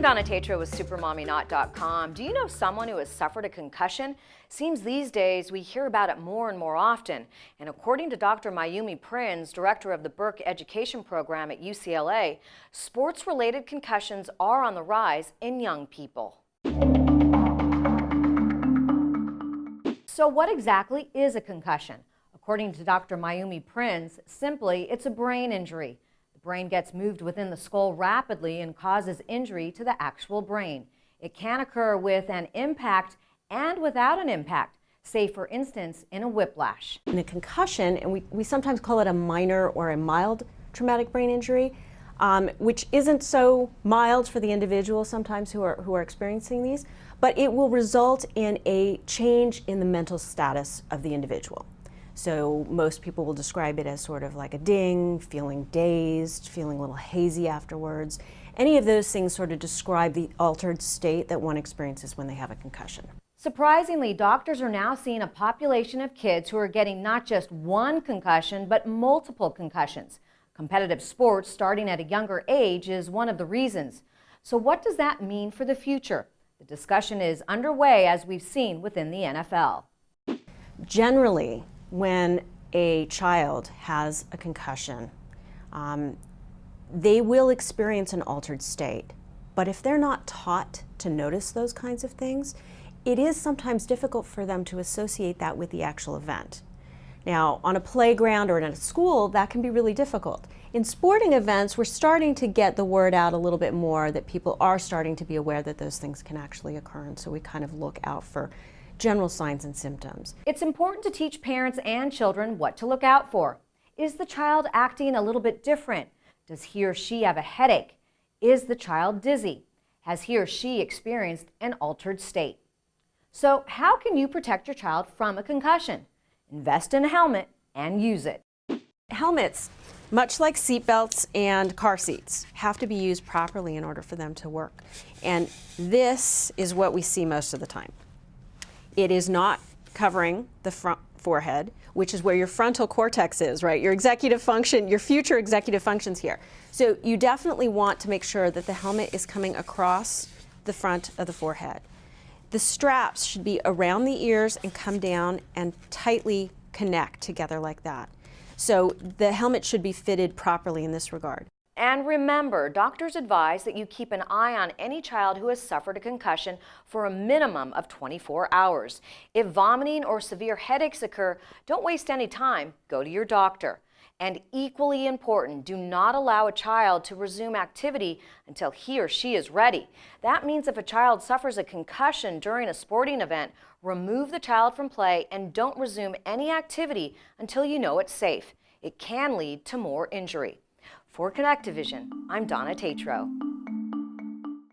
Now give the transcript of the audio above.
Donna Tatro with SuperMommyNot.com. Do you know someone who has suffered a concussion? Seems these days we hear about it more and more often. And according to Dr. Mayumi Prins, director of the Burke Education Program at UCLA, sports-related concussions are on the rise in young people. So what exactly is a concussion? According to Dr. Mayumi Prins, simply, it's a brain injury. The brain gets moved within the skull rapidly and causes injury to the actual brain. It can occur with an impact and without an impact, say for instance in a whiplash. In a concussion, and we sometimes call it a minor or a mild traumatic brain injury, which isn't so mild for the individual sometimes who are experiencing these, but it will result in a change in the mental status of the individual. So most people will describe it as sort of like a ding, feeling dazed, feeling a little hazy afterwards. Any of those things sort of describe the altered state that one experiences when they have a concussion. Surprisingly, doctors are now seeing a population of kids who are getting not just one concussion, but multiple concussions. Competitive sports starting at a younger age is one of the reasons. So what does that mean for the future? The discussion is underway, as we've seen within the NFL. Generally, when a child has a concussion, they will experience an altered state. But if they're not taught to notice those kinds of things, it is sometimes difficult for them to associate that with the actual event. Now, on a playground or in a school, that can be really difficult. In sporting events, we're starting to get the word out a little bit more that people are starting to be aware that those things can actually occur, and so we kind of look out for general signs and symptoms. It's important to teach parents and children what to look out for. Is the child acting a little bit different? Does he or she have a headache? Is the child dizzy? Has he or she experienced an altered state? So how can you protect your child from a concussion? Invest in a helmet and use it. Helmets, much like seat belts and car seats, have to be used properly in order for them to work. And this is what we see most of the time. It is not covering the front forehead, which is where your frontal cortex is, right? Your executive function, your future executive functions here. So you definitely want to make sure that the helmet is coming across the front of the forehead. The straps should be around the ears and come down and tightly connect together like that. So the helmet should be fitted properly in this regard. And remember, doctors advise that you keep an eye on any child who has suffered a concussion for a minimum of 24 hours. If vomiting or severe headaches occur, don't waste any time. Go to your doctor. And equally important, do not allow a child to resume activity until he or she is ready. That means if a child suffers a concussion during a sporting event, remove the child from play and don't resume any activity until you know it's safe. It can lead to more injury. For Connectivision, I'm Donna Tatro.